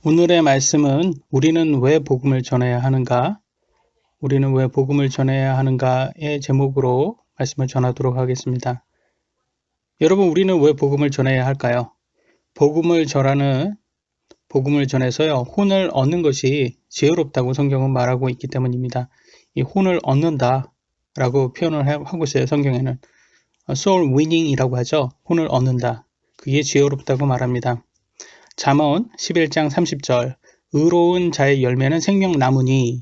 오늘의 말씀은 우리는 왜 복음을 전해야 하는가? 우리는 왜 복음을 전해야 하는가의 제목으로 말씀을 전하도록 하겠습니다. 여러분, 우리는 왜 복음을 전해야 할까요? 복음을 전해서요, 혼을 얻는 것이 지혜롭다고 성경은 말하고 있기 때문입니다. 이 혼을 얻는다 라고 표현을 하고 있어요. 성경에는 soul winning이라고 하죠. 혼을 얻는다. 그게 지혜롭다고 말합니다. 잠언 11장 30절 의로운 자의 열매는 생명나무니.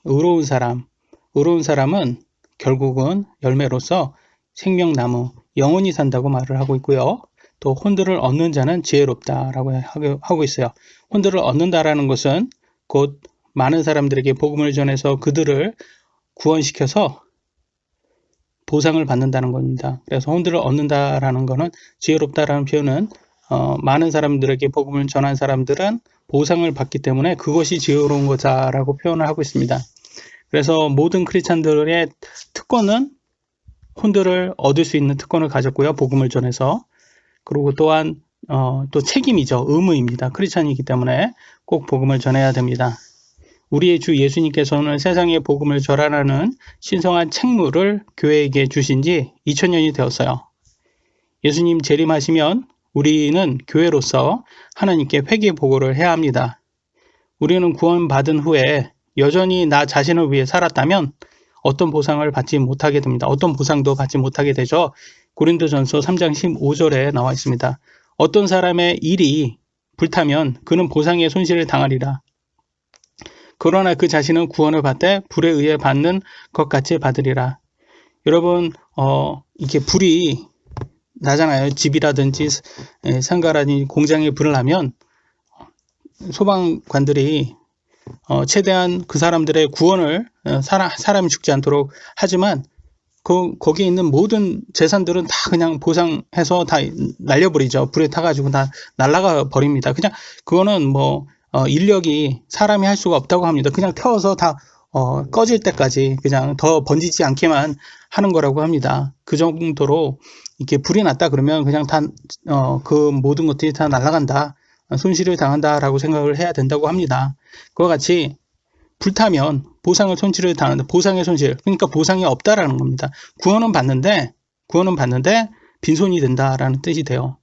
의로운 사람은 결국은 열매로서 생명나무, 영원히 산다고 말을 하고 있고요. 또 혼들을 얻는 자는 지혜롭다라고 하고 있어요. 혼들을 얻는다라는 것은 곧 많은 사람들에게 복음을 전해서 그들을 구원시켜서 보상을 받는다는 겁니다. 그래서 혼들을 얻는다라는 것은 지혜롭다라는 표현은 많은 사람들에게 복음을 전한 사람들은 보상을 받기 때문에 그것이 지혜로운 거다라고 표현을 하고 있습니다. 그래서 모든 크리스찬들의 특권은 혼들을 얻을 수 있는 특권을 가졌고요. 복음을 전해서. 그리고 또한 또 책임이죠. 의무입니다. 크리스찬이기 때문에 꼭 복음을 전해야 됩니다. 우리의 주 예수님께서는 세상에 복음을 전하라는 신성한 책무를 교회에게 주신 지 2000년이 되었어요. 예수님 재림하시면 우리는 교회로서 하나님께 회개 보고를 해야 합니다. 우리는 구원받은 후에 여전히 나 자신을 위해 살았다면 어떤 보상을 받지 못하게 됩니다. 어떤 보상도 받지 못하게 되죠. 고린도전서 3장 15절에 나와 있습니다. 어떤 사람의 일이 불타면 그는 보상의 손실을 당하리라. 그러나 그 자신은 구원을 받되 불에 의해 받는 것 같이 받으리라. 여러분, 이게 불이 나잖아요. 집이라든지 상가라든지 공장에 불을 나면 소방관들이 최대한 그 사람들의 구원을 사람이 죽지 않도록 하지만 거기에 있는 모든 재산들은 다 그냥 보상해서 다 날려버리죠. 불에 타가지고 다 날아가 버립니다. 그냥 그거는 인력이 사람이 할 수가 없다고 합니다. 그냥 태워서 다 꺼질 때까지 그냥 더 번지지 않게만 하는 거라고 합니다. 그 정도로 이렇게 불이 났다 그러면 그냥 그 모든 것들이 다 날아간다. 손실을 당한다라고 생각을 해야 된다고 합니다. 그와 같이 불타면 손실을 당한다. 보상의 손실. 그러니까 보상이 없다라는 겁니다. 구원은 받는데 빈손이 된다라는 뜻이 돼요.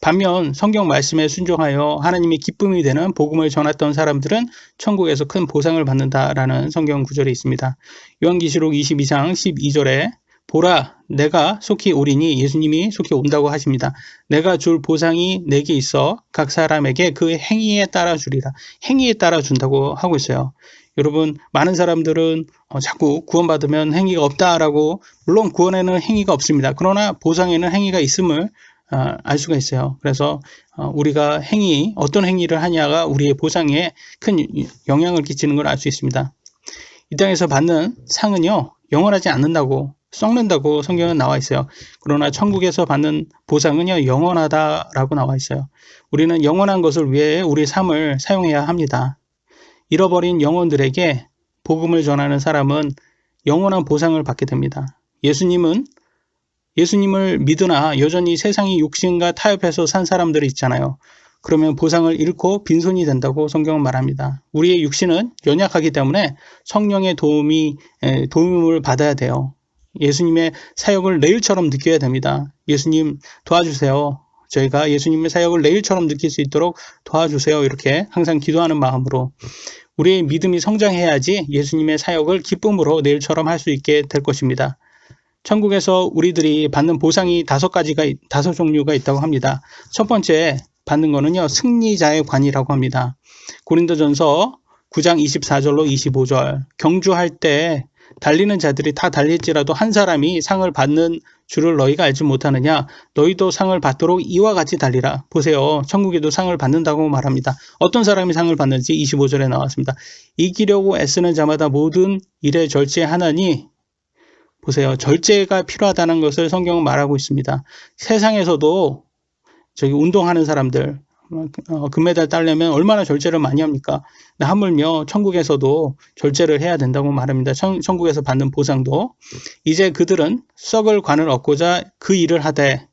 반면 성경 말씀에 순종하여 하나님의 기쁨이 되는 복음을 전했던 사람들은 천국에서 큰 보상을 받는다라는 성경 구절이 있습니다. 요한계시록 22장 12절에 보라 내가 속히 오리니 예수님이 속히 온다고 하십니다. 내가 줄 보상이 내게 있어 각 사람에게 그 행위에 따라 주리라. 행위에 따라 준다고 하고 있어요. 여러분 많은 사람들은 자꾸 구원받으면 행위가 없다라고 물론 구원에는 행위가 없습니다. 그러나 보상에는 행위가 있음을 알 수가 있어요. 그래서 우리가 어떤 행위를 하냐가 우리의 보상에 큰 영향을 끼치는 걸 알 수 있습니다. 이 땅에서 받는 상은요 영원하지 않는다고 썩는다고 성경은 나와 있어요. 그러나 천국에서 받는 보상은요 영원하다라고 나와 있어요. 우리는 영원한 것을 위해 우리 삶을 사용해야 합니다. 잃어버린 영혼들에게 복음을 전하는 사람은 영원한 보상을 받게 됩니다. 예수님을 믿으나 여전히 세상의 욕심과 타협해서 산 사람들이 있잖아요. 그러면 보상을 잃고 빈손이 된다고 성경은 말합니다. 우리의 육신은 연약하기 때문에 성령의 도움을 받아야 돼요. 예수님의 사역을 내일처럼 느껴야 됩니다. 예수님 도와주세요. 저희가 예수님의 사역을 내일처럼 느낄 수 있도록 도와주세요. 이렇게 항상 기도하는 마음으로 우리의 믿음이 성장해야지 예수님의 사역을 기쁨으로 내일처럼 할 수 있게 될 것입니다. 천국에서 우리들이 받는 보상이 5종류가 있다고 합니다. 첫 번째 받는 거는요, 승리자의 관이라고 합니다. 고린도전서 9장 24절로 25절. 경주할 때 달리는 자들이 다 달릴지라도 한 사람이 상을 받는 줄을 너희가 알지 못하느냐? 너희도 상을 받도록 이와 같이 달리라. 보세요. 천국에도 상을 받는다고 말합니다. 어떤 사람이 상을 받는지 25절에 나왔습니다. 이기려고 애쓰는 자마다 모든 일에 절제하나니 보세요. 절제가 필요하다는 것을 성경은 말하고 있습니다. 세상에서도 운동하는 사람들 금메달 따려면 얼마나 절제를 많이 합니까? 하물며 천국에서도 절제를 해야 된다고 말합니다. 천국에서 받는 보상도 이제 그들은 썩을 관을 얻고자 그 일을 하되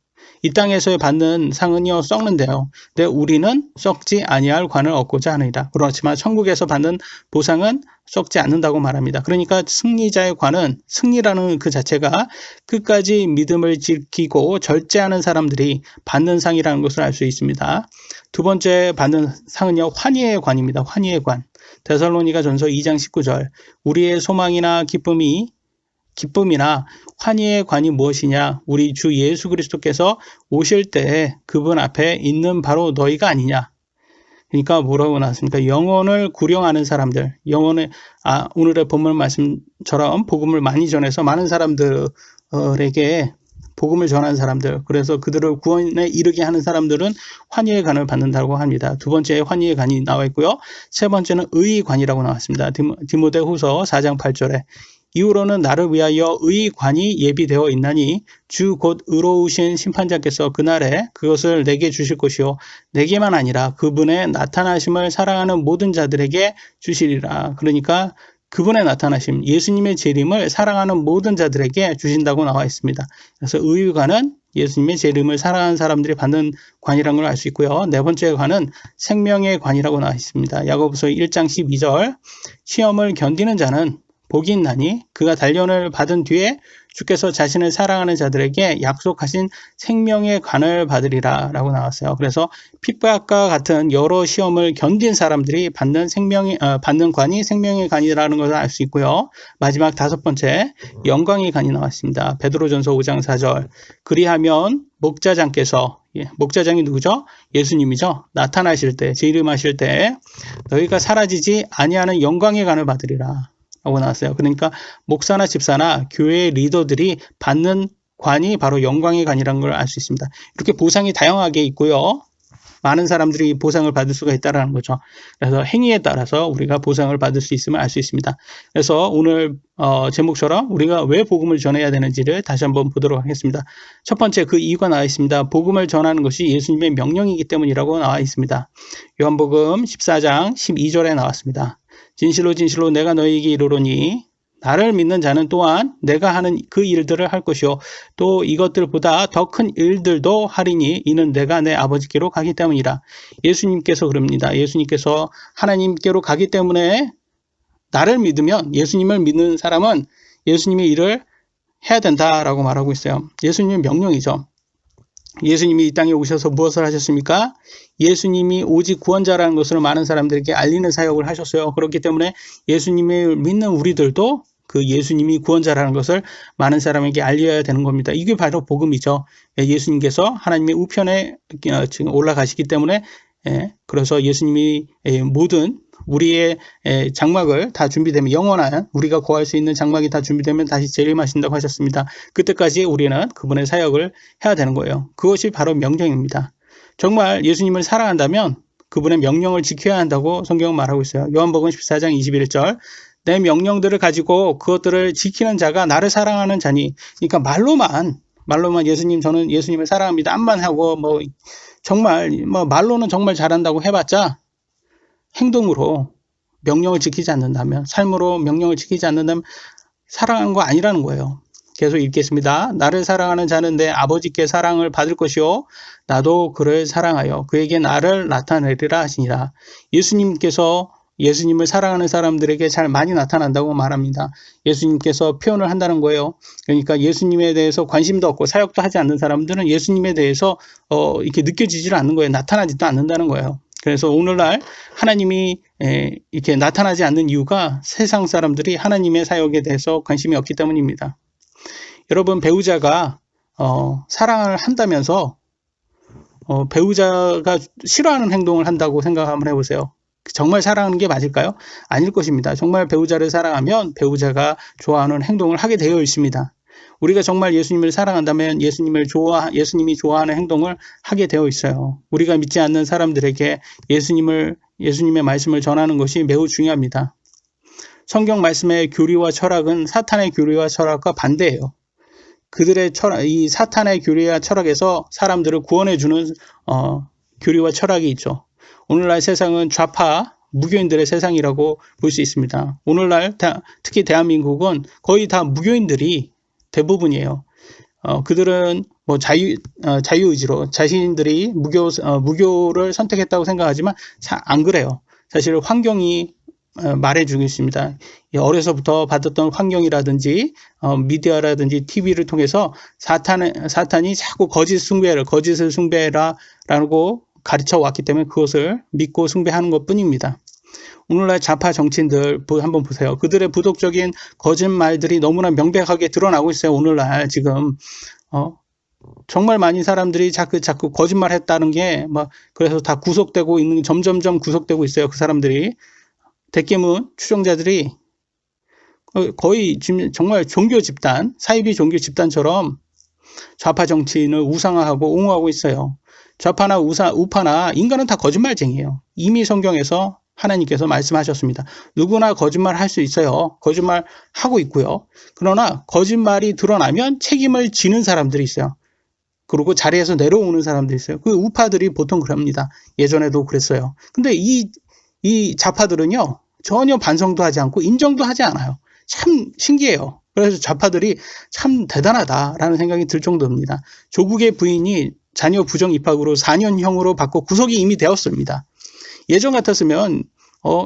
이 땅에서 받는 상은요 썩는데요. 근데 우리는 썩지 아니할 관을 얻고자 하느니라. 그렇지만 천국에서 받는 보상은 썩지 않는다고 말합니다. 그러니까 승리자의 관은, 승리라는 그 자체가 끝까지 믿음을 지키고 절제하는 사람들이 받는 상이라는 것을 알 수 있습니다. 두 번째 받는 상은요 환희의 관입니다. 환희의 관. 데살로니가전서 2장 19절. 우리의 소망이나 기쁨이나 환희의 관이 무엇이냐? 우리 주 예수 그리스도께서 오실 때 그분 앞에 있는 바로 너희가 아니냐? 그러니까 뭐라고 나왔습니까? 영혼을 구령하는 사람들, 오늘의 본문 말씀처럼 복음을 많이 전해서 많은 사람들에게 복음을 전하는 사람들, 그래서 그들을 구원에 이르게 하는 사람들은 환희의 관을 받는다고 합니다. 두 번째 환희의 관이 나와 있고요. 세 번째는 의의 관이라고 나왔습니다. 디모데후서 4장 8절에 이후로는 나를 위하여 의의 관이 예비되어 있나니 주 곧 의로우신 심판자께서 그날에 그것을 내게 주실 것이요 내게만 아니라 그분의 나타나심을 사랑하는 모든 자들에게 주시리라. 그러니까 그분의 나타나심, 예수님의 재림을 사랑하는 모든 자들에게 주신다고 나와 있습니다. 그래서 의의 관은 예수님의 재림을 사랑하는 사람들이 받는 관이라는 걸 알 수 있고요. 네 번째 관은 생명의 관이라고 나와 있습니다. 야고보서 1장 12절 시험을 견디는 자는 복이 있나니 그가 단련을 받은 뒤에 주께서 자신을 사랑하는 자들에게 약속하신 생명의 관을 받으리라 라고 나왔어요. 그래서 핍박과 같은 여러 시험을 견딘 사람들이 받는 관이 생명의 관이라는 것을 알 수 있고요. 마지막 다섯 번째 영광의 관이 나왔습니다. 베드로전서 5장 4절 그리하면 목자장께서, 목자장이 누구죠? 예수님이죠. 나타나실 때, 재림하실 때 너희가 사라지지 아니하는 영광의 관을 받으리라 라고 나왔어요. 그러니까 목사나 집사나 교회 리더들이 받는 관이 바로 영광의 관이라는 걸 알 수 있습니다. 이렇게 보상이 다양하게 있고요. 많은 사람들이 보상을 받을 수가 있다는 거죠. 그래서 행위에 따라서 우리가 보상을 받을 수 있음을 알 수 있습니다. 그래서 오늘 제목처럼 우리가 왜 복음을 전해야 되는지를 다시 한번 보도록 하겠습니다. 첫 번째 그 이유가 나와 있습니다. 복음을 전하는 것이 예수님의 명령이기 때문이라고 나와 있습니다. 요한복음 14장 12절에 나왔습니다. 진실로 진실로 내가 너희에게 이르노니 나를 믿는 자는 또한 내가 하는 그 일들을 할 것이요 또 이것들보다 더 큰 일들도 하리니 이는 내가 내 아버지께로 가기 때문이라. 예수님께서 그럽니다. 예수님께서 하나님께로 가기 때문에 나를 믿으면, 예수님을 믿는 사람은 예수님의 일을 해야 된다라고 말하고 있어요. 예수님의 명령이죠. 예수님이 이 땅에 오셔서 무엇을 하셨습니까? 예수님이 오직 구원자라는 것을 많은 사람들에게 알리는 사역을 하셨어요. 그렇기 때문에 예수님을 믿는 우리들도 그 예수님이 구원자라는 것을 많은 사람에게 알려야 되는 겁니다. 이게 바로 복음이죠. 예수님께서 하나님의 우편에 지금 올라가시기 때문에 그래서 예수님이 모든 우리의 장막을 다 준비되면, 영원한 우리가 거할 수 있는 장막이 다 준비되면 다시 재림하신다고 하셨습니다. 그때까지 우리는 그분의 사역을 해야 되는 거예요. 그것이 바로 명령입니다. 정말 예수님을 사랑한다면 그분의 명령을 지켜야 한다고 성경은 말하고 있어요. 요한복음 14장 21절 내 명령들을 가지고 그것들을 지키는 자가 나를 사랑하는 자니. 그러니까 말로만 예수님, 저는 예수님을 사랑합니다 암만 하고 정말 말로는 정말 잘한다고 해봤자 행동으로 명령을 지키지 않는다면, 삶으로 명령을 지키지 않는다면 사랑한 거 아니라는 거예요. 계속 읽겠습니다. 나를 사랑하는 자는 내 아버지께 사랑을 받을 것이요 나도 그를 사랑하여 그에게 나를 나타내리라 하시니라. 예수님께서 예수님을 사랑하는 사람들에게 잘 많이 나타난다고 말합니다. 예수님께서 표현을 한다는 거예요. 그러니까 예수님에 대해서 관심도 없고 사역도 하지 않는 사람들은 예수님에 대해서 이렇게 느껴지질 않는 거예요. 나타나지도 않는다는 거예요. 그래서 오늘날 하나님이 이렇게 나타나지 않는 이유가 세상 사람들이 하나님의 사역에 대해서 관심이 없기 때문입니다. 여러분, 배우자가 사랑을 한다면서 배우자가 싫어하는 행동을 한다고 생각 한번 해보세요. 정말 사랑하는 게 맞을까요? 아닐 것입니다. 정말 배우자를 사랑하면 배우자가 좋아하는 행동을 하게 되어 있습니다. 우리가 정말 예수님을 사랑한다면 예수님이 좋아하는 행동을 하게 되어 있어요. 우리가 믿지 않는 사람들에게 예수님의 말씀을 전하는 것이 매우 중요합니다. 성경 말씀의 교리와 철학은 사탄의 교리와 철학과 반대예요. 그들의 이 사탄의 교리와 철학에서 사람들을 구원해주는 교리와 철학이 있죠. 오늘날 세상은 좌파 무교인들의 세상이라고 볼 수 있습니다. 오늘날 특히 대한민국은 거의 다 무교인들이 대부분이에요. 그들은 뭐 자유의지로 자신들이 무교를 선택했다고 생각하지만 안 그래요. 사실 환경이 말해주고 있습니다. 어려서부터 받았던 환경이라든지 미디어라든지 TV를 통해서 사탄이 자꾸 거짓을 숭배라고 가르쳐 왔기 때문에 그것을 믿고 숭배하는 것 뿐입니다. 오늘날 좌파 정치인들 한번 보세요. 그들의 부독적인 거짓말들이 너무나 명백하게 드러나고 있어요. 오늘날 지금 정말 많은 사람들이 자꾸 거짓말 했다는 게 그래서 다 구속되고 있는, 점점점 구속되고 있어요. 그 사람들이. 대개문 추종자들이 거의 지금 정말 종교 집단, 사이비 종교 집단처럼 좌파 정치인을 우상화하고 옹호하고 있어요. 좌파나 우파나 인간은 다 거짓말쟁이에요. 이미 성경에서 하나님께서 말씀하셨습니다. 누구나 거짓말 할 수 있어요. 거짓말 하고 있고요. 그러나 거짓말이 드러나면 책임을 지는 사람들이 있어요. 그리고 자리에서 내려오는 사람들이 있어요. 그 우파들이 보통 그럽니다. 예전에도 그랬어요. 근데 이 좌파들은요, 전혀 반성도 하지 않고 인정도 하지 않아요. 참 신기해요. 그래서 좌파들이 참 대단하다라는 생각이 들 정도입니다. 조국의 부인이 자녀 부정 입학으로 4년형으로 받고 구속이 이미 되었습니다. 예전 같았으면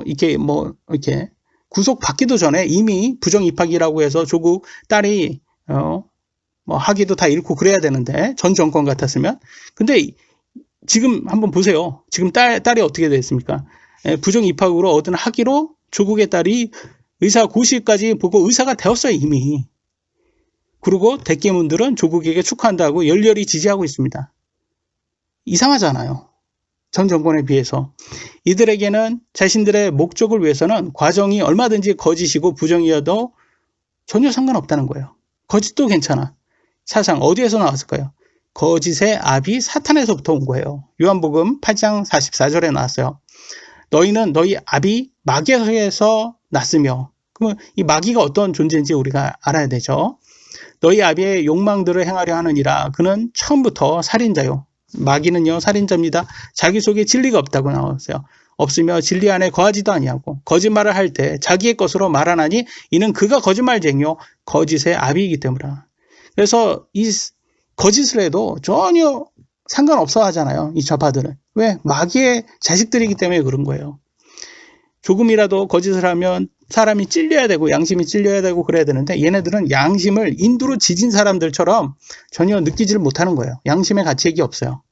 이렇게 구속 받기도 전에 이미 부정 입학이라고 해서 조국 딸이 학위도 다 잃고 그래야 되는데, 전 정권 같았으면. 근데 지금 한번 보세요. 지금 딸이 어떻게 됐습니까? 부정 입학으로 얻은 학위로 조국의 딸이 의사 고시까지 보고 의사가 되었어요, 이미. 그리고 대개문들은 조국에게 축하한다고 열렬히 지지하고 있습니다. 이상하잖아요. 전 정권에 비해서. 이들에게는 자신들의 목적을 위해서는 과정이 얼마든지 거짓이고 부정이어도 전혀 상관없다는 거예요. 거짓도 괜찮아. 사상 어디에서 나왔을까요? 거짓의 압이 사탄에서부터 온 거예요. 요한복음 8장 44절에 나왔어요. 너희는 너희 압이 마귀에서 났으며, 그러면 이 마귀가 어떤 존재인지 우리가 알아야 되죠. 너희 압의 욕망들을 행하려 하느니라. 그는 처음부터 살인자요. 마귀는요, 살인자입니다. 자기 속에 진리가 없다고 나왔어요. 없으며 진리 안에 거하지도 아니하고 거짓말을 할 때 자기의 것으로 말하나니 이는 그가 거짓말쟁이요 거짓의 압이기 때문이라. 그래서 이 거짓을 해도 전혀 상관없어 하잖아요. 이 좌파들은. 왜? 마귀의 자식들이기 때문에 그런 거예요. 조금이라도 거짓을 하면 사람이 찔려야 되고 양심이 찔려야 되고 그래야 되는데, 얘네들은 양심을 인두로 지진 사람들처럼 전혀 느끼지를 못하는 거예요. 양심의 가치액이 없어요.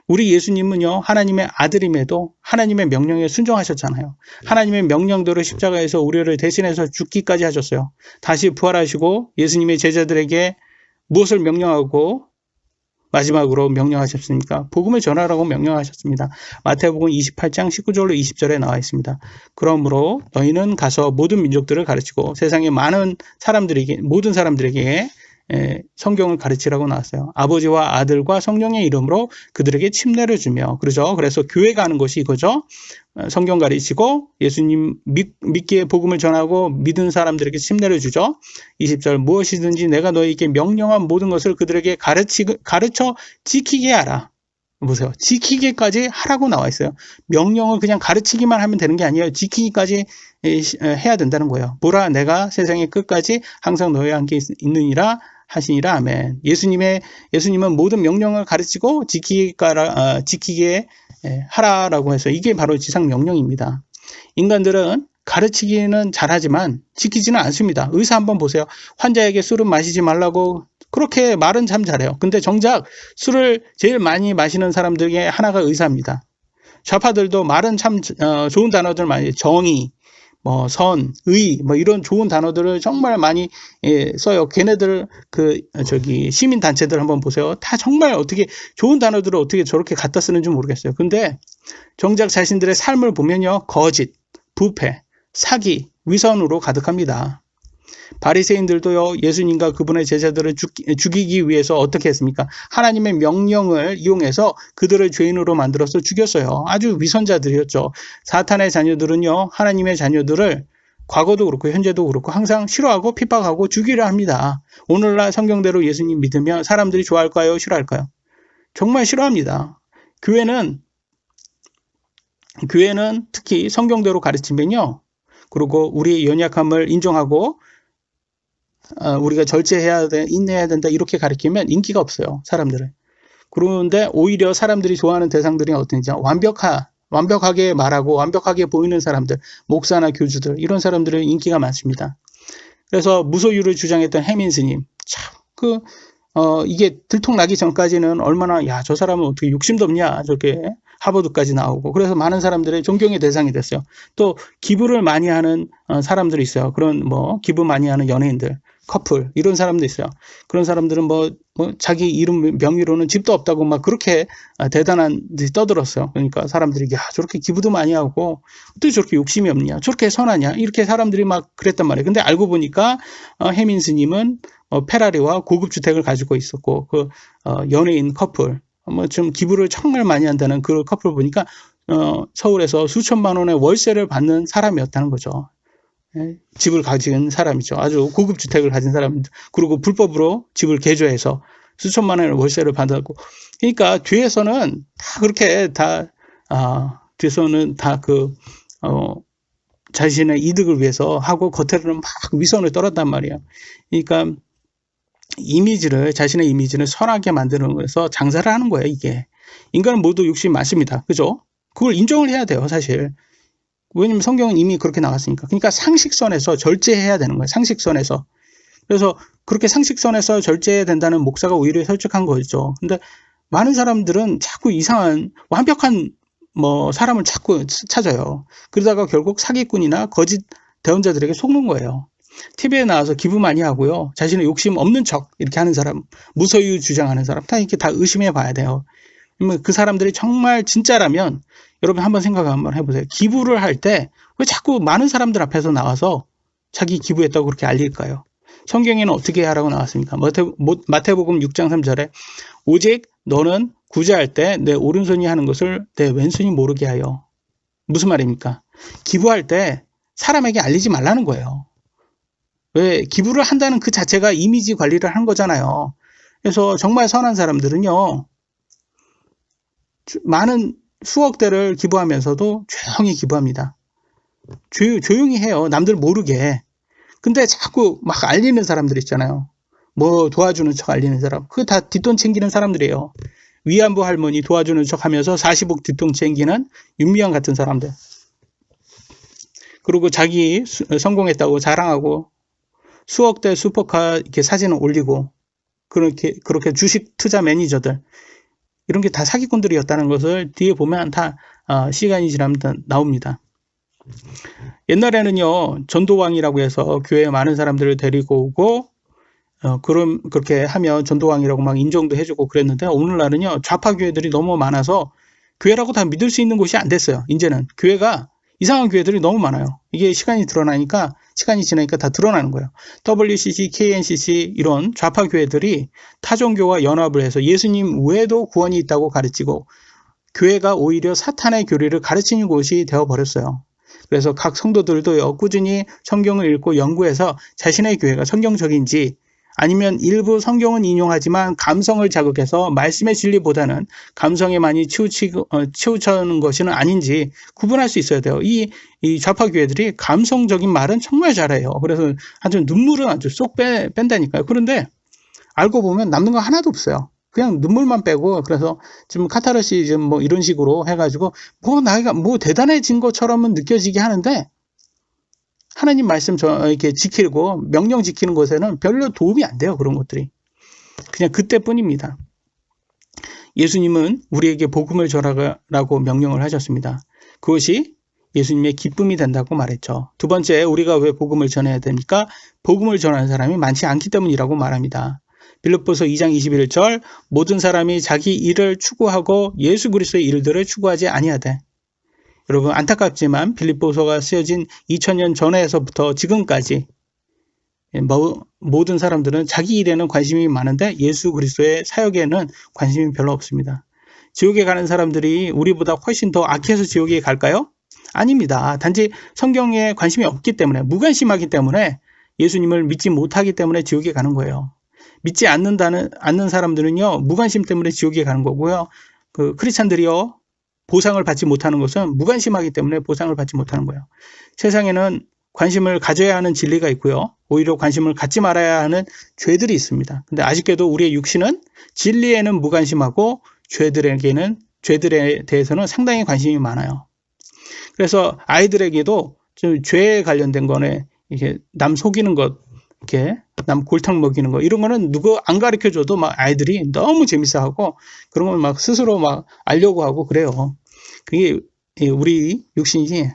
우리 예수님은요, 하나님의 아들임에도 하나님의 명령에 순종하셨잖아요. 하나님의 명령대로 십자가에서 우리를 대신해서 죽기까지 하셨어요. 다시 부활하시고 예수님의 제자들에게 무엇을 명령하고 마지막으로 명령하셨습니까? 복음을 전하라고 명령하셨습니다. 마태복음 28장 19절로 20절에 나와 있습니다. 그러므로 너희는 가서 모든 민족들을 가르치고 세상의 모든 사람들에게 성경을 가르치라고 나왔어요. 아버지와 아들과 성령의 이름으로 그들에게 침례를 주며, 그러죠. 그래서 교회 가는 것이 이거죠. 성경 가르치고 예수님 믿기에 복음을 전하고 믿은 사람들에게 침례를 주죠. 20절 무엇이든지 내가 너희에게 명령한 모든 것을 그들에게 가르쳐 지키게 하라. 보세요. 지키기까지 하라고 나와 있어요. 명령을 그냥 가르치기만 하면 되는 게 아니에요. 지키기까지 해야 된다는 거예요. 보라, 내가 세상의 끝까지 항상 너희와 함께 있느니라 하시니라. 아멘. 예수님은 모든 명령을 가르치고 지키게 하라라고 해서 이게 바로 지상 명령입니다. 인간들은 가르치기는 잘하지만 지키지는 않습니다. 의사 한번 보세요. 환자에게 술은 마시지 말라고 그렇게 말은 참 잘해요. 근데 정작 술을 제일 많이 마시는 사람들 중에 하나가 의사입니다. 좌파들도 말은 참 좋은 단어들 많이, 정의, 선, 의, 이런 좋은 단어들을 정말 많이 써요. 걔네들 시민단체들 한번 보세요. 다 정말 어떻게 좋은 단어들을 어떻게 저렇게 갖다 쓰는지 모르겠어요. 근데 정작 자신들의 삶을 보면요, 거짓, 부패, 사기, 위선으로 가득합니다. 바리새인들도요, 예수님과 그분의 제자들을 죽이기 위해서 어떻게 했습니까? 하나님의 명령을 이용해서 그들을 죄인으로 만들어서 죽였어요. 아주 위선자들이었죠. 사탄의 자녀들은요, 하나님의 자녀들을 과거도 그렇고 현재도 그렇고 항상 싫어하고 핍박하고 죽이려 합니다. 오늘날 성경대로 예수님 믿으면 사람들이 좋아할까요? 싫어할까요? 정말 싫어합니다. 교회는 특히 성경대로 가르치면요, 그리고 우리의 연약함을 인정하고 우리가 절제해야 돼, 인내해야 된다 이렇게 가르치면 인기가 없어요, 사람들은. 그런데 오히려 사람들이 좋아하는 대상들이 어떤지 완벽하게 말하고 완벽하게 보이는 사람들, 목사나 교주들 이런 사람들은 인기가 많습니다. 그래서 무소유를 주장했던 해민 스님, 참 이게 들통나기 전까지는 얼마나 저 사람은 어떻게 욕심도 없냐 저렇게 하버드까지 나오고 그래서 많은 사람들의 존경의 대상이 됐어요. 또 기부를 많이 하는 사람들이 있어요. 그런 기부 많이 하는 연예인들, 커플 이런 사람도 있어요. 그런 사람들은 자기 이름 명의로는 집도 없다고 막 그렇게 대단한 듯이 떠들었어요. 그러니까 사람들이 저렇게 기부도 많이 하고 어떻게 저렇게 욕심이 없냐, 저렇게 선하냐 이렇게 사람들이 막 그랬단 말이에요. 근데 알고 보니까 해민 스님은 페라리와 고급 주택을 가지고 있었고 연예인 커플 좀 기부를 정말 많이 한다는 그 커플 보니까 서울에서 수천만 원의 월세를 받는 사람이었다는 거죠. 집을 가진 사람이죠. 아주 고급 주택을 가진 사람. 그리고 불법으로 집을 개조해서 수천만 원의 월세를 받았고. 그러니까 뒤에서는 다 그렇게 뒤에서는 다 자신의 이득을 위해서 하고 겉으로는 막 위선을 떨었단 말이에요. 그러니까 자신의 이미지를 선하게 만드는 거에서 장사를 하는 거예요, 이게. 인간은 모두 욕심이 많습니다. 그죠? 그걸 인정을 해야 돼요, 사실. 왜냐면 성경은 이미 그렇게 나왔으니까. 그러니까 상식선에서 절제해야 되는 거예요, 상식선에서. 그래서 그렇게 상식선에서 절제해야 된다는 목사가 오히려 설득한 거죠. 근데 많은 사람들은 자꾸 이상한, 완벽한 사람을 자꾸 찾아요. 그러다가 결국 사기꾼이나 거짓 대언자들에게 속는 거예요. TV에 나와서 기부 많이 하고요. 자신의 욕심 없는 척 이렇게 하는 사람, 무소유 주장하는 사람 다 이렇게 다 의심해 봐야 돼요. 그러면 그 사람들이 정말 진짜라면 여러분 한번 생각 한번 해보세요. 기부를 할 때 왜 자꾸 많은 사람들 앞에서 나와서 자기 기부했다고 그렇게 알릴까요? 성경에는 어떻게 하라고 나왔습니까? 마태복음 6장 3절에 오직 너는 구제할 때 내 오른손이 하는 것을 내 왼손이 모르게 하여. 무슨 말입니까? 기부할 때 사람에게 알리지 말라는 거예요. 왜? 기부를 한다는 그 자체가 이미지 관리를 한 거잖아요. 그래서 정말 선한 사람들은요, 많은 수억대를 기부하면서도 조용히 기부합니다. 조용히 해요. 남들 모르게. 근데 자꾸 막 알리는 사람들 있잖아요. 도와주는 척 알리는 사람. 그거 다 뒷돈 챙기는 사람들이에요. 위안부 할머니 도와주는 척 하면서 40억 뒷돈 챙기는 윤미향 같은 사람들. 그리고 자기 성공했다고 자랑하고 수억대 슈퍼카 이렇게 사진을 올리고 그렇게 주식 투자 매니저들 이런 게 다 사기꾼들이었다는 것을 뒤에 보면 다 시간이 지나면 다 나옵니다. 옛날에는요 전도왕이라고 해서 교회에 많은 사람들을 데리고 오고 그렇게 하면 전도왕이라고 막 인정도 해주고 그랬는데 오늘날은요 좌파 교회들이 너무 많아서 교회라고 다 믿을 수 있는 곳이 안 됐어요. 이제는 교회가 이상한 교회들이 너무 많아요. 이게 시간이 지나니까 다 드러나는 거예요. WCC, KNCC 이런 좌파 교회들이 타종교와 연합을 해서 예수님 외에도 구원이 있다고 가르치고 교회가 오히려 사탄의 교리를 가르치는 곳이 되어버렸어요. 그래서 각 성도들도요 꾸준히 성경을 읽고 연구해서 자신의 교회가 성경적인지 아니면 일부 성경은 인용하지만 감성을 자극해서 말씀의 진리보다는 감성에 많이 치우쳐는 것은 아닌지 구분할 수 있어야 돼요. 이 좌파 교회들이 감성적인 말은 정말 잘해요. 그래서 아주 눈물은 아주 쏙 뺀다니까요. 그런데 알고 보면 남는 거 하나도 없어요. 그냥 눈물만 빼고 그래서 지금 카타르시즘 이런 식으로 해가지고 나이가 대단해진 것처럼은 느껴지게 하는데 하나님 말씀 이렇게 지키고 명령 지키는 것에는 별로 도움이 안 돼요. 그런 것들이. 그냥 그때뿐입니다. 예수님은 우리에게 복음을 전하라고 명령을 하셨습니다. 그것이 예수님의 기쁨이 된다고 말했죠. 두 번째, 우리가 왜 복음을 전해야 됩니까? 복음을 전하는 사람이 많지 않기 때문이라고 말합니다. 빌립보서 2장 21절 모든 사람이 자기 일을 추구하고 예수 그리스도의 일들을 추구하지 아니하되. 여러분 안타깝지만 빌립보서가 쓰여진 2000년 전에서부터 지금까지 모든 사람들은 자기 일에는 관심이 많은데 예수 그리스도의 사역에는 관심이 별로 없습니다. 지옥에 가는 사람들이 우리보다 훨씬 더 악해서 지옥에 갈까요? 아닙니다. 단지 성경에 관심이 없기 때문에 무관심하기 때문에 예수님을 믿지 못하기 때문에 지옥에 가는 거예요. 믿지 않는 사람들은요 무관심 때문에 지옥에 가는 거고요. 크리스찬들이요 보상을 받지 못하는 것은 무관심하기 때문에 보상을 받지 못하는 거예요. 세상에는 관심을 가져야 하는 진리가 있고요. 오히려 관심을 갖지 말아야 하는 죄들이 있습니다. 근데 아쉽게도 우리의 육신은 진리에는 무관심하고 죄들에 대해서는 상당히 관심이 많아요. 그래서 아이들에게도 좀 죄에 관련된 거네, 이게 남 속이는 것, 이렇게 남 골탕 먹이는 거, 이런 거는 누구 안 가르쳐 줘도 막 아이들이 너무 재밌어 하고 그런 걸 막 스스로 막 알려고 하고 그래요. 그게 우리 육신이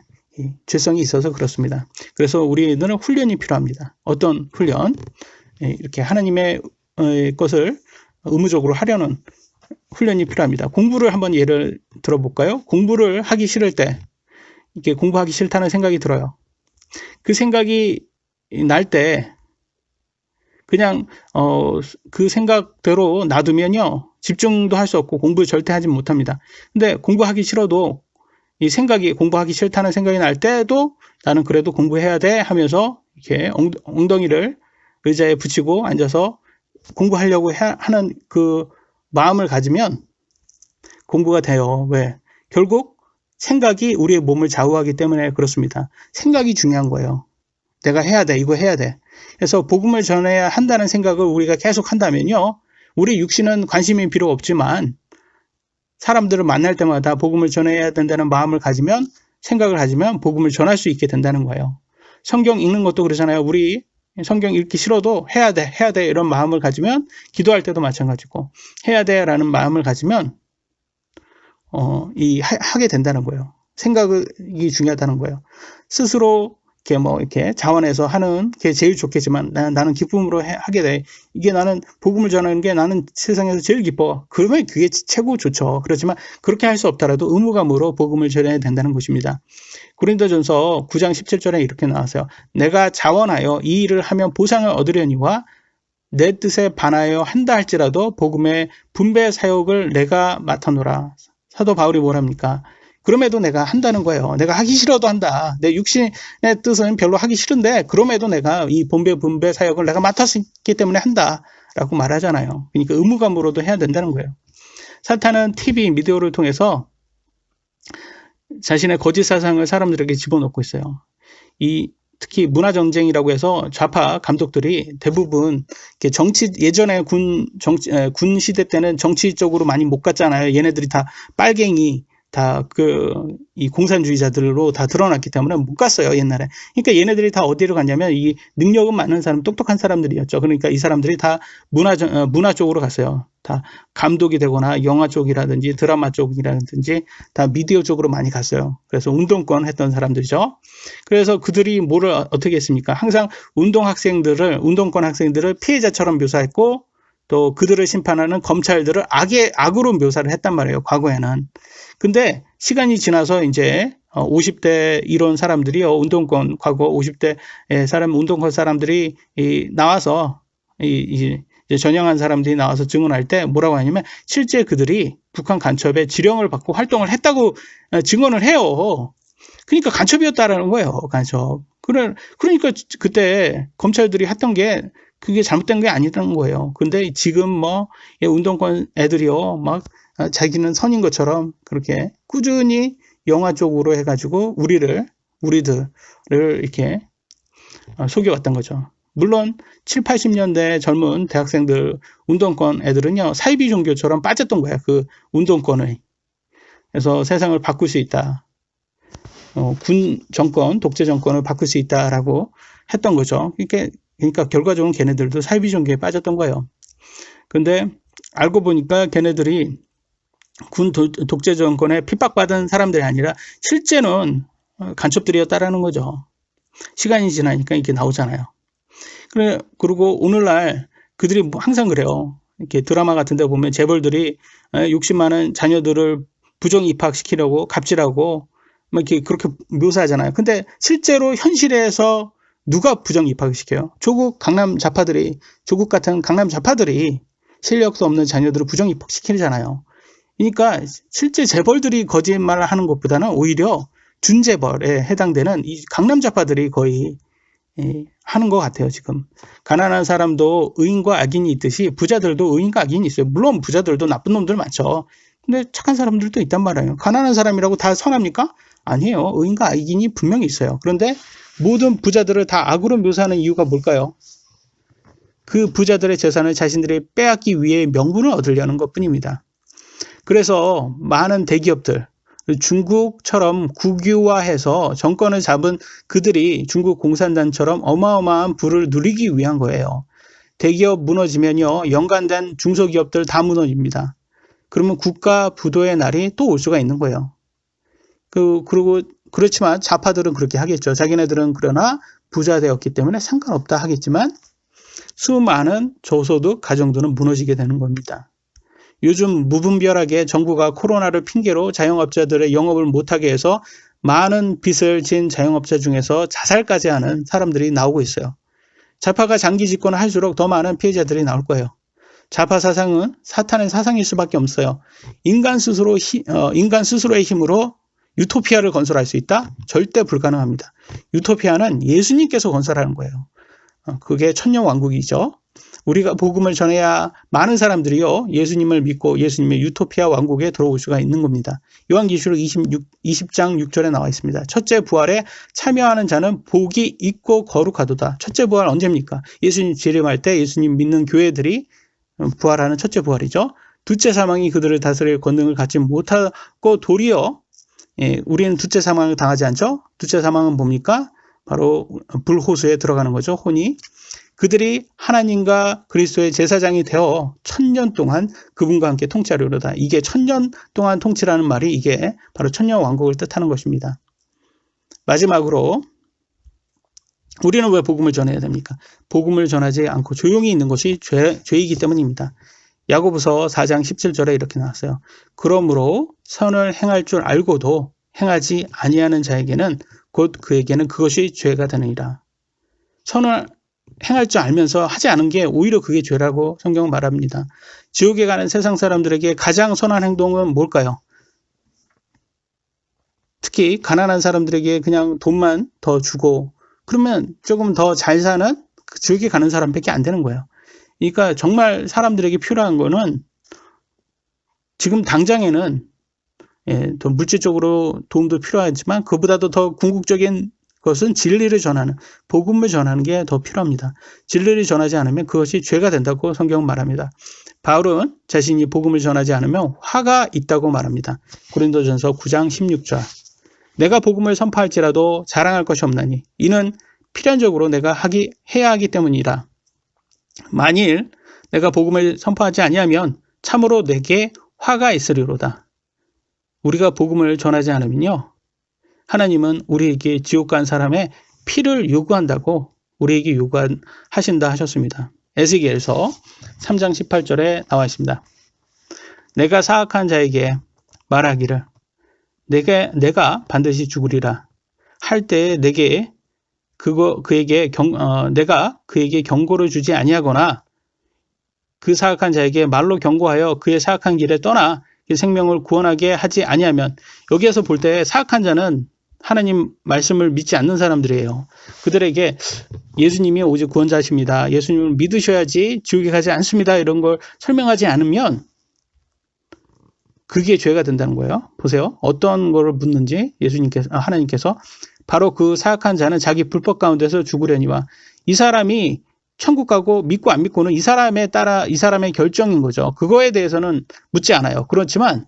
죄성이 있어서 그렇습니다. 그래서 우리들은 훈련이 필요합니다. 어떤 훈련? 이렇게 하나님의 것을 의무적으로 하려는 훈련이 필요합니다. 공부를 한번 예를 들어볼까요? 공부를 하기 싫을 때, 이렇게 공부하기 싫다는 생각이 들어요. 그 생각이 날 때 그냥 그 생각대로 놔두면요, 집중도 할 수 없고 공부를 절대 하지 못합니다. 근데 공부하기 싫어도 이 생각이, 공부하기 싫다는 생각이 날 때도 나는 그래도 공부해야 돼 하면서 이렇게 엉덩이를 의자에 붙이고 앉아서 공부하려고 하는 그 마음을 가지면 공부가 돼요. 왜? 결국 생각이 우리의 몸을 좌우하기 때문에 그렇습니다. 생각이 중요한 거예요. 내가 해야 돼, 이거 해야 돼. 그래서 복음을 전해야 한다는 생각을 우리가 계속 한다면요, 우리 육신은 관심이 필요 없지만 사람들을 만날 때마다 복음을 전해야 된다는 마음을 가지면, 생각을 가지면 복음을 전할 수 있게 된다는 거예요. 성경 읽는 것도 그러잖아요. 우리 성경 읽기 싫어도 해야 돼, 해야 돼 이런 마음을 가지면, 기도할 때도 마찬가지고 해야 돼 라는 마음을 가지면 하게 된다는 거예요. 생각이 중요하다는 거예요. 스스로 이렇게 자원해서 하는 게 제일 좋겠지만 나는 기쁨으로 하게 돼. 이게 나는 복음을 전하는 게 나는 세상에서 제일 기뻐. 그러면 그게 최고 좋죠. 그렇지만 그렇게 할 수 없더라도 의무감으로 복음을 전해야 된다는 것입니다. 고린도전서 9장 17절에 이렇게 나왔어요. 내가 자원하여 이 일을 하면 보상을 얻으려니와 내 뜻에 반하여 한다 할지라도 복음의 분배 사역을 내가 맡아노라. 사도 바울이 뭐랍니까? 그럼에도 내가 한다는 거예요. 내가 하기 싫어도 한다. 내 육신의 뜻은 별로 하기 싫은데 그럼에도 내가 이 분배 사역을 내가 맡았기 때문에 한다 라고 말하잖아요. 그러니까 의무감으로도 해야 된다는 거예요. 사탄은 TV, 미디어를 통해서 자신의 거짓 사상을 사람들에게 집어넣고 있어요. 특히 문화전쟁이라고 해서 좌파 감독들이 대부분 예전에 군 시대 때는 정치적으로 많이 못 갔잖아요. 얘네들이 다 빨갱이, 이 공산주의자들로 다 드러났기 때문에 못 갔어요, 옛날에. 그러니까 얘네들이 다 어디로 갔냐면 이 능력은 많은 사람, 똑똑한 사람들이었죠. 그러니까 이 사람들이 다 문화 쪽으로 갔어요. 다 감독이 되거나 영화 쪽이라든지 드라마 쪽이라든지 다 미디어 쪽으로 많이 갔어요. 그래서 운동권 했던 사람들이죠. 그래서 그들이 뭐를 어떻게 했습니까? 항상 운동권 학생들을 피해자처럼 묘사했고, 또 그들을 심판하는 검찰들을 악으로 묘사를 했단 말이에요, 과거에는. 근데 시간이 지나서 이제 50대 이런 사람들이요, 과거 50대 운동권 사람들이 나와서 이제 전향한 사람들이 나와서 증언할 때 뭐라고 하냐면, 실제 그들이 북한 간첩에 지령을 받고 활동을 했다고 증언을 해요. 그러니까 간첩이었다라는 거예요, 간첩. 그러니까 그때 검찰들이 했던 게 그게 잘못된 게 아니라는 거예요. 근데 지금 운동권 애들이요, 막 자기는 선인 것처럼 그렇게 꾸준히 영화 쪽으로 해가지고 우리들을 이렇게 속여왔던 거죠. 물론 7, 80년대 젊은 대학생들, 운동권 애들은요, 사이비 종교처럼 빠졌던 거야, 그 운동권을. 그래서 세상을 바꿀 수 있다. 군 정권, 독재 정권을 바꿀 수 있다라고 했던 거죠. 그러니까 결과적으로 걔네들도 사이비 종교에 빠졌던 거예요. 근데 알고 보니까 걔네들이 군 독재 정권에 핍박받은 사람들이 아니라 실제는 간첩들이었다라는 거죠. 시간이 지나니까 이렇게 나오잖아요. 그리고 오늘날 그들이 항상 그래요. 이렇게 드라마 같은 데 보면 재벌들이 60 많은 자녀들을 부정 입학시키려고 갑질하고 막 이렇게 그렇게 묘사하잖아요. 근데 실제로 현실에서 누가 부정 입학을 시켜요? 조국 같은 강남 좌파들이 실력도 없는 자녀들을 부정 입학시키잖아요. 그러니까 실제 재벌들이 거짓말을 하는 것보다는 오히려 준재벌에 해당되는 이 강남 좌파들이 거의 하는 것 같아요, 지금. 가난한 사람도 의인과 악인이 있듯이 부자들도 의인과 악인이 있어요. 물론 부자들도 나쁜 놈들 많죠. 근데 착한 사람들도 있단 말이에요. 가난한 사람이라고 다 선합니까? 아니에요. 의인과 악인이 분명히 있어요. 그런데 모든 부자들을 다 악으로 묘사하는 이유가 뭘까요? 그 부자들의 재산을 자신들이 빼앗기 위해 명분을 얻으려는 것뿐입니다. 그래서 많은 대기업들, 중국처럼 국유화해서 정권을 잡은 그들이 중국 공산당처럼 어마어마한 부를 누리기 위한 거예요. 대기업 무너지면요, 연관된 중소기업들 다 무너집니다. 그러면 국가 부도의 날이 또 올 수가 있는 거예요. 그리고 그렇지만 좌파들은 그렇게 하겠죠. 자기네들은 그러나 부자 되었기 때문에 상관없다 하겠지만 수많은 저소득 가정들은 무너지게 되는 겁니다. 요즘 무분별하게 정부가 코로나를 핑계로 자영업자들의 영업을 못하게 해서 많은 빚을 진 자영업자 중에서 자살까지 하는 사람들이 나오고 있어요. 좌파가 장기 집권을 할수록 더 많은 피해자들이 나올 거예요. 좌파 사상은 사탄의 사상일 수밖에 없어요. 인간 스스로의 힘으로 유토피아를 건설할 수 있다? 절대 불가능합니다. 유토피아는 예수님께서 건설하는 거예요. 그게 천년왕국이죠. 우리가 복음을 전해야 많은 사람들이요, 예수님을 믿고 예수님의 유토피아 왕국에 들어올 수가 있는 겁니다. 요한계시록 20장 6절에 나와 있습니다. 첫째 부활에 참여하는 자는 복이 있고 거룩하도다. 첫째 부활 언제입니까? 예수님 재림할 때 예수님 믿는 교회들이 부활하는 첫째 부활이죠. 둘째 사망이 그들을 다스릴 권능을 갖지 못하고 도리어 우리는 둘째 사망을 당하지 않죠. 둘째 사망은 뭡니까? 바로 불호수에 들어가는 거죠. 혼이. 그들이 하나님과 그리스도의 제사장이 되어 1000년 동안 그분과 함께 통치하려다. 이게 1000년 동안 통치라는 말이 이게 바로 천년왕국을 뜻하는 것입니다. 마지막으로 우리는 왜 복음을 전해야 됩니까? 복음을 전하지 않고 조용히 있는 것이 죄이기 때문입니다. 야고보서 4장 17절에 이렇게 나왔어요. 그러므로 선을 행할 줄 알고도 행하지 아니하는 자에게는 곧 그에게는 그것이 죄가 되느니라. 선을 행할 줄 알면서 하지 않은 게 오히려 그게 죄라고 성경은 말합니다. 지옥에 가는 세상 사람들에게 가장 선한 행동은 뭘까요? 특히 가난한 사람들에게 그냥 돈만 더 주고 그러면 조금 더 잘 사는 지옥에 가는 사람밖에 안 되는 거예요. 그러니까 정말 사람들에게 필요한 거는 지금 당장에는 더 물질적으로 도움도 필요하지만 그보다도 더 궁극적인 것은 진리를 전하는, 복음을 전하는 게 더 필요합니다. 진리를 전하지 않으면 그것이 죄가 된다고 성경은 말합니다. 바울은 자신이 복음을 전하지 않으면 화가 있다고 말합니다. 고린도전서 9장 16절. 내가 복음을 선포할지라도 자랑할 것이 없나니 이는 필연적으로 내가 해야 하기 때문이라. 만일 내가 복음을 선포하지 아니하면 참으로 내게 화가 있으리로다. 우리가 복음을 전하지 않으면요, 하나님은 우리에게 지옥 간 사람의 피를 요구한다고 우리에게 요구하신다 하셨습니다. 에스겔서 3장 18절에 나와 있습니다. 내가 사악한 자에게 말하기를 내가 반드시 죽으리라 할 때에 내가 그에게 경고를 주지 아니하거나 그 사악한 자에게 말로 경고하여 그의 사악한 길에 떠나 그 생명을 구원하게 하지 아니하면, 여기에서 볼 때 사악한 자는 하나님 말씀을 믿지 않는 사람들이에요. 그들에게 예수님이 오직 구원자십니다, 예수님을 믿으셔야지 지옥에 가지 않습니다, 이런 걸 설명하지 않으면 그게 죄가 된다는 거예요. 보세요. 어떤 거를 묻는지 하나님께서 바로 그 사악한 자는 자기 불법 가운데서 죽으려니와, 이 사람이 천국 가고 믿고 안 믿고는 이 사람에 따라 이 사람의 결정인 거죠. 그거에 대해서는 묻지 않아요. 그렇지만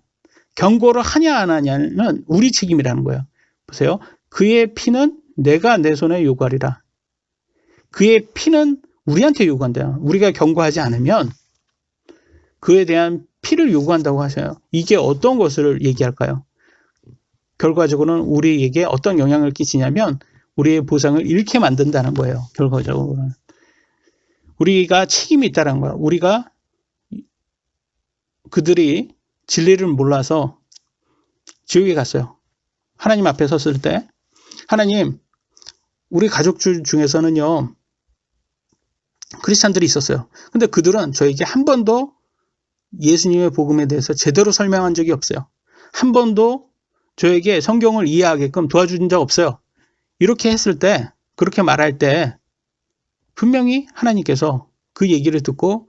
경고를 하냐 안 하냐는 우리 책임이라는 거예요. 보세요. 그의 피는 내가 내 손에 요구하리라. 그의 피는 우리한테 요구한대요. 우리가 경고하지 않으면 그에 대한 피를 요구한다고 하셔요. 이게 어떤 것을 얘기할까요? 결과적으로는 우리에게 어떤 영향을 끼치냐면 우리의 보상을 잃게 만든다는 거예요. 결과적으로는. 우리가 책임이 있다는 거야. 그들이 진리를 몰라서 지옥에 갔어요. 하나님 앞에 섰을 때, 하나님, 우리 가족 중에서는요, 크리스찬들이 있었어요. 근데 그들은 저에게 한 번도 예수님의 복음에 대해서 제대로 설명한 적이 없어요. 한 번도 저에게 성경을 이해하게끔 도와준 적 없어요. 이렇게 했을 때, 그렇게 말할 때 분명히 하나님께서 그 얘기를 듣고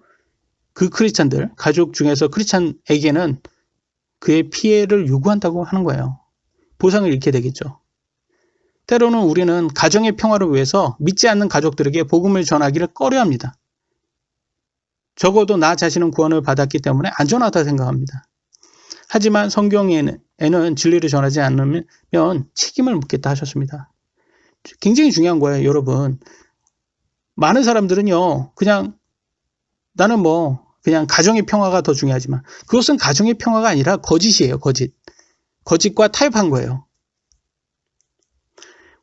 그 크리스찬들, 가족 중에서 크리스찬에게는 그의 피해를 요구한다고 하는 거예요. 보상을 잃게 되겠죠. 때로는 우리는 가정의 평화를 위해서 믿지 않는 가족들에게 복음을 전하기를 꺼려합니다. 적어도 나 자신은 구원을 받았기 때문에 안전하다 생각합니다. 하지만 성경에는 진리를 전하지 않으면 책임을 묻겠다 하셨습니다. 굉장히 중요한 거예요, 여러분. 많은 사람들은요, 그냥 나는 그냥 가정의 평화가 더 중요하지만 그것은 가정의 평화가 아니라 거짓이에요, 거짓. 거짓과 타협한 거예요.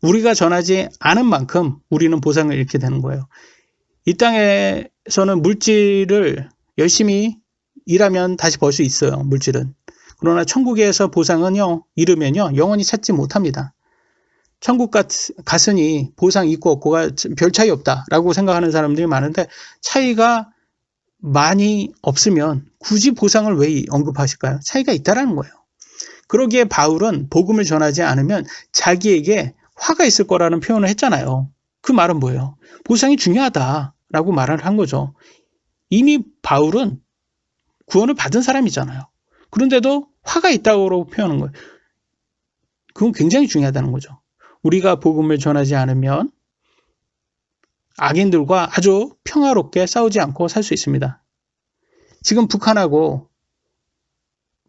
우리가 전하지 않은 만큼 우리는 보상을 잃게 되는 거예요. 이 땅에서는 물질을 열심히 일하면 다시 벌 수 있어요, 물질은. 그러나 천국에서 보상은요, 잃으면요, 영원히 찾지 못합니다. 천국 갔으니 보상 있고 없고가 별 차이 없다라고 생각하는 사람들이 많은데 차이가 많이 없으면 굳이 보상을 왜 언급하실까요? 차이가 있다라는 거예요. 그러기에 바울은 복음을 전하지 않으면 자기에게 화가 있을 거라는 표현을 했잖아요. 그 말은 뭐예요? 보상이 중요하다라고 말을 한 거죠. 이미 바울은 구원을 받은 사람이잖아요. 그런데도 화가 있다고 표현한 거예요. 그건 굉장히 중요하다는 거죠. 우리가 복음을 전하지 않으면 악인들과 아주 평화롭게 싸우지 않고 살 수 있습니다. 지금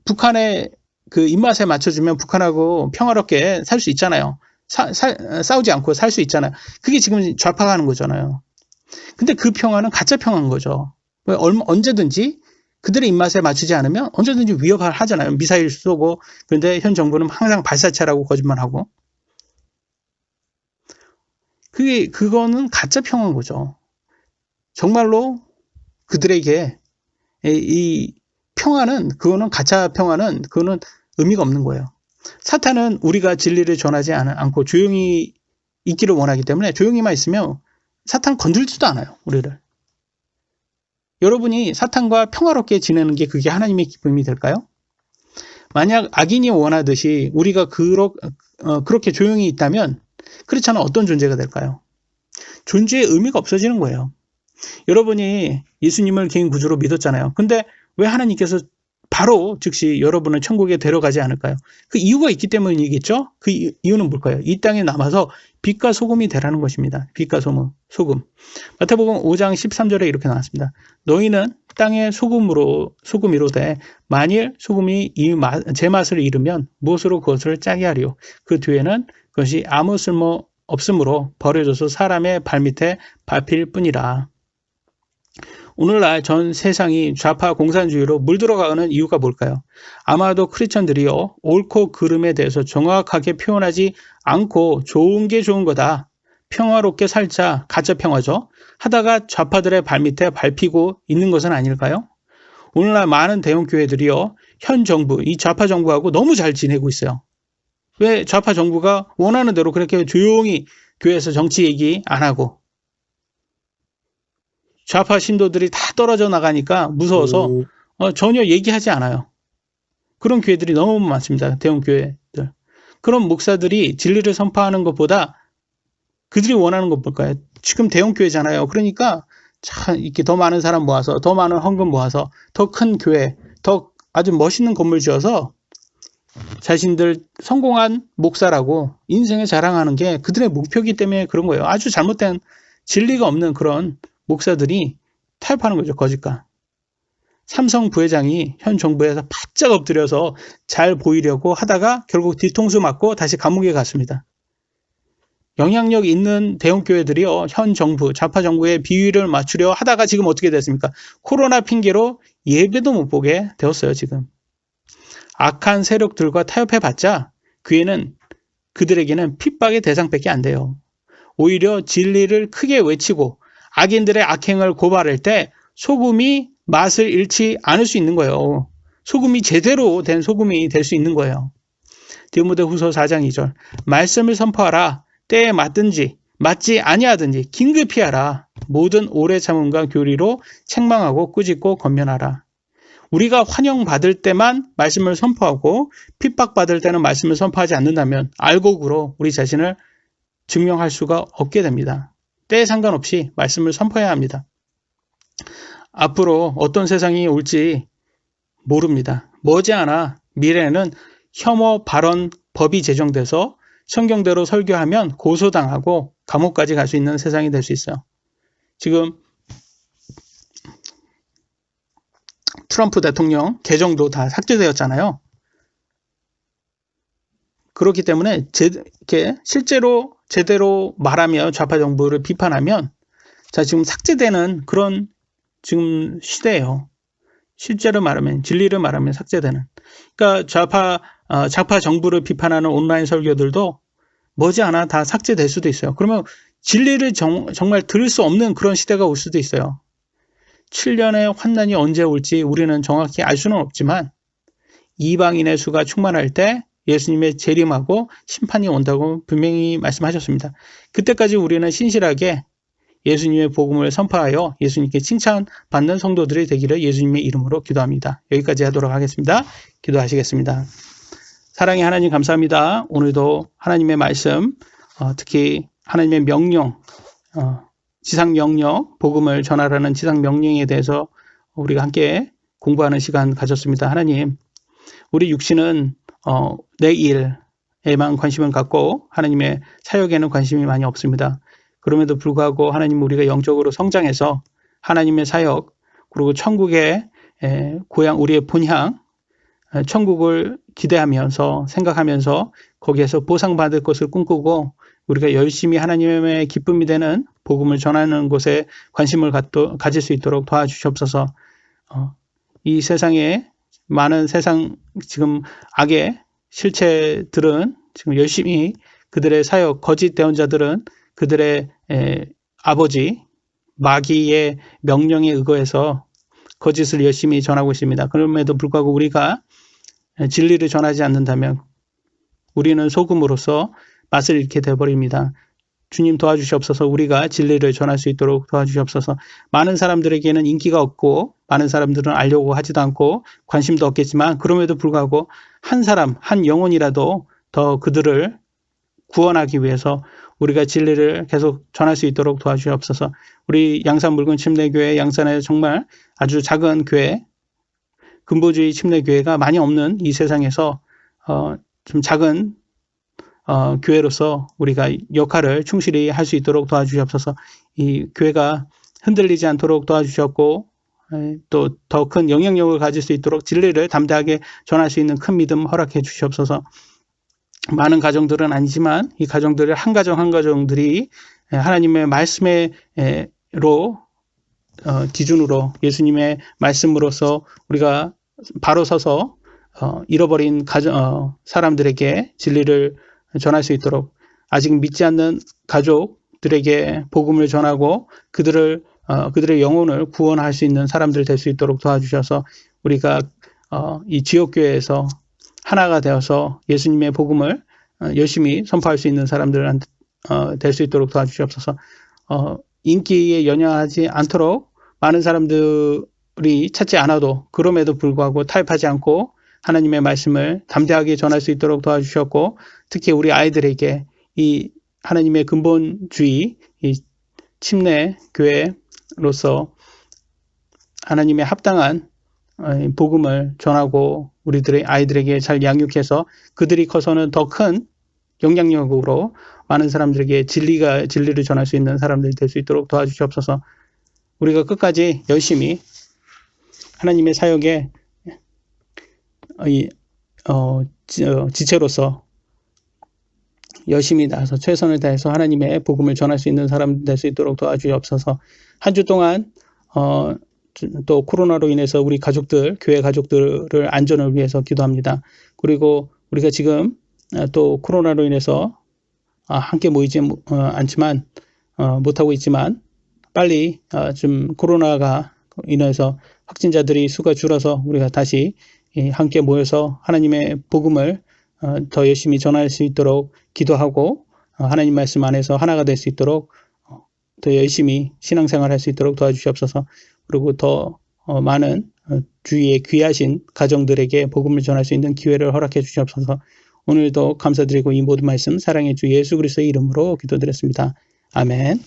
북한의 그 입맛에 맞춰주면 북한하고 평화롭게 살 수 있잖아요. 싸우지 않고 살 수 있잖아요. 그게 지금 좌파가 하는 거잖아요. 근데 그 평화는 가짜 평화인 거죠. 언제든지 그들의 입맛에 맞추지 않으면 언제든지 위협을 하잖아요. 미사일 쏘고. 그런데 현 정부는 항상 발사체라고 거짓말하고. 그거는 가짜 평화인 거죠. 정말로 그들에게 이 평화는, 그거는 가짜 평화는, 그거는 의미가 없는 거예요. 사탄은 우리가 진리를 전하지 않고 조용히 있기를 원하기 때문에 조용히만 있으면 사탄 건들지도 않아요, 우리를. 여러분이 사탄과 평화롭게 지내는 게 그게 하나님의 기쁨이 될까요? 만약 악인이 원하듯이 우리가 그렇게 조용히 있다면 그렇지 않은 어떤 존재가 될까요? 존재의 의미가 없어지는 거예요. 여러분이 예수님을 개인 구주로 믿었잖아요. 근데 왜 하나님께서 바로 즉시 여러분을 천국에 데려가지 않을까요? 그 이유가 있기 때문이겠죠? 그 이유는 뭘까요? 이 땅에 남아서 빛과 소금이 되라는 것입니다. 빛과 소금. 마태복음 5장 13절에 이렇게 나왔습니다. 너희는 땅의 소금이로되 만일 소금이 제 맛을 잃으면 무엇으로 그것을 짜게 하리요? 그 뒤에는 그것이 아무 쓸모 없으므로 버려져서 사람의 발밑에 밟힐 뿐이라. 오늘날 전 세상이 좌파 공산주의로 물들어가는 이유가 뭘까요? 아마도 크리스천들이요, 옳고 그름에 대해서 정확하게 표현하지 않고 좋은 게 좋은 거다, 평화롭게 살자, 가짜 평화죠, 하다가 좌파들의 발밑에 밟히고 있는 것은 아닐까요? 오늘날 많은 대형교회들이요, 현 정부, 이 좌파 정부하고 너무 잘 지내고 있어요. 왜 좌파 정부가 원하는 대로 그렇게 조용히 교회에서 정치 얘기 안 하고, 좌파 신도들이 다 떨어져 나가니까 무서워서 전혀 얘기하지 않아요. 그런 교회들이 너무 많습니다. 대형 교회들. 그런 목사들이 진리를 선포하는 것보다 그들이 원하는 것 볼까요? 지금 대형 교회잖아요. 그러니까 참 이렇게 더 많은 사람 모아서, 더 많은 헌금 모아서, 더 큰 교회, 더 아주 멋있는 건물 지어서 자신들 성공한 목사라고 인생에 자랑하는 게 그들의 목표이기 때문에 그런 거예요. 아주 잘못된 진리가 없는 그런 목사들이 타협하는 거죠, 거짓과. 삼성 부회장이 현 정부에서 바짝 엎드려서 잘 보이려고 하다가 결국 뒤통수 맞고 다시 감옥에 갔습니다. 영향력 있는 대형교회들이요, 현 정부, 좌파 정부의 비위를 맞추려 하다가 지금 어떻게 됐습니까? 코로나 핑계로 예배도 못 보게 되었어요, 지금. 악한 세력들과 타협해봤자 그들에게는 핍박의 대상밖에 안 돼요. 오히려 진리를 크게 외치고 악인들의 악행을 고발할 때 소금이 맛을 잃지 않을 수 있는 거예요. 소금이 제대로 된 소금이 될 수 있는 거예요. 디모데후서 4장 2절. 말씀을 선포하라. 때에 맞지 아니하든지 긴급히 하라. 모든 오래 참음과 교리로 책망하고 꾸짖고 권면하라. 우리가 환영받을 때만 말씀을 선포하고 핍박받을 때는 말씀을 선포하지 않는다면 알곡으로 우리 자신을 증명할 수가 없게 됩니다. 때에 상관없이 말씀을 선포해야 합니다. 앞으로 어떤 세상이 올지 모릅니다. 머지않아 미래에는 혐오 발언 법이 제정돼서 성경대로 설교하면 고소당하고 감옥까지 갈 수 있는 세상이 될 수 있어요. 지금 트럼프 대통령 계정도 다 삭제되었잖아요. 그렇기 때문에 실제로 제대로 말하며 좌파 정부를 비판하면 지금 삭제되는 그런 지금 시대예요. 실제로 말하면 진리를 말하면 삭제되는. 그러니까 좌파 정부를 비판하는 온라인 설교들도 머지않아 다 삭제될 수도 있어요. 그러면 진리를 정말 들을 수 없는 그런 시대가 올 수도 있어요. 7년의 환난이 언제 올지 우리는 정확히 알 수는 없지만 이방인의 수가 충만할 때 예수님의 재림하고 심판이 온다고 분명히 말씀하셨습니다. 그때까지 우리는 신실하게 예수님의 복음을 선포하여 예수님께 칭찬받는 성도들이 되기를 예수님의 이름으로 기도합니다. 여기까지 하도록 하겠습니다. 기도하시겠습니다. 사랑의 하나님 감사합니다. 오늘도 하나님의 말씀, 특히 하나님의 명령, 지상명령, 복음을 전하라는 지상명령에 대해서 우리가 함께 공부하는 시간 가졌습니다. 하나님, 우리 육신은 내 일에만 관심을 갖고 하나님의 사역에는 관심이 많이 없습니다. 그럼에도 불구하고 하나님 우리가 영적으로 성장해서 하나님의 사역 그리고 천국의 고향 우리의 본향 천국을 기대하면서 생각하면서 거기에서 보상받을 것을 꿈꾸고 우리가 열심히 하나님의 기쁨이 되는 복음을 전하는 곳에 관심을 가질 수 있도록 도와주시옵소서. 이 세상에 많은 지금 악의 실체들은 지금 열심히 그들의 사역 거짓 대언자들은 그들의 아버지 마귀의 명령에 의거해서 거짓을 열심히 전하고 있습니다. 그럼에도 불구하고 우리가 진리를 전하지 않는다면 우리는 소금으로서 맛을 잃게 되어버립니다. 주님 도와주시옵소서. 우리가 진리를 전할 수 있도록 도와주시옵소서. 많은 사람들에게는 인기가 없고 많은 사람들은 알려고 하지도 않고 관심도 없겠지만 그럼에도 불구하고 한 사람, 한 영혼이라도 더 그들을 구원하기 위해서 우리가 진리를 계속 전할 수 있도록 도와주시옵소서. 우리 양산 묽은 침례교회 양산에 정말 아주 작은 교회, 근보주의 침례교회가 많이 없는 이 세상에서 좀 작은 교회로서 우리가 역할을 충실히 할 수 있도록 도와주시옵소서. 이 교회가 흔들리지 않도록 도와주셨고 또 더 큰 영향력을 가질 수 있도록 진리를 담대하게 전할 수 있는 큰 믿음 허락해 주시옵소서. 많은 가정들은 아니지만 이 가정들의 한 가정들이 하나님의 말씀으로 기준으로 예수님의 말씀으로서 우리가 바로 서서 잃어버린 사람들에게 진리를 전할 수 있도록 아직 믿지 않는 가족들에게 복음을 전하고 그들의 영혼을 구원할 수 있는 사람들 될 수 있도록 도와주셔서 우리가 이 지역교회에서 하나가 되어서 예수님의 복음을 열심히 선포할 수 있는 사람들 될 수 있도록 도와주시옵소서. 인기에 연연하지 않도록 많은 사람들이 찾지 않아도 그럼에도 불구하고 타협하지 않고 하나님의 말씀을 담대하게 전할 수 있도록 도와주셨고 특히 우리 아이들에게 이 하나님의 근본주의 이 침례 교회로서 하나님의 합당한 복음을 전하고 우리들의 아이들에게 잘 양육해서 그들이 커서는 더 큰 영향력으로 많은 사람들에게 진리를 전할 수 있는 사람들이 될 수 있도록 도와주시옵소서. 우리가 끝까지 열심히 하나님의 사역에 지체로서 열심히 나서 최선을 다해서 하나님의 복음을 전할 수 있는 사람 될 수 있도록 도와주시옵소서. 한 주 동안 또 코로나로 인해서 우리 가족들, 교회 가족들을 안전을 위해서 기도합니다. 그리고 우리가 지금 또 코로나로 인해서 함께 모이지 않지만 못하고 있지만 빨리 좀 코로나가 인해서 확진자들이 수가 줄어서 우리가 다시 함께 모여서 하나님의 복음을 더 열심히 전할 수 있도록 기도하고 하나님 말씀 안에서 하나가 될 수 있도록 더 열심히 신앙생활 할 수 있도록 도와주시옵소서. 그리고 더 많은 주위에 귀하신 가정들에게 복음을 전할 수 있는 기회를 허락해 주시옵소서. 오늘도 감사드리고 이 모든 말씀 사랑의 주 예수 그리스도의 이름으로 기도드렸습니다. 아멘.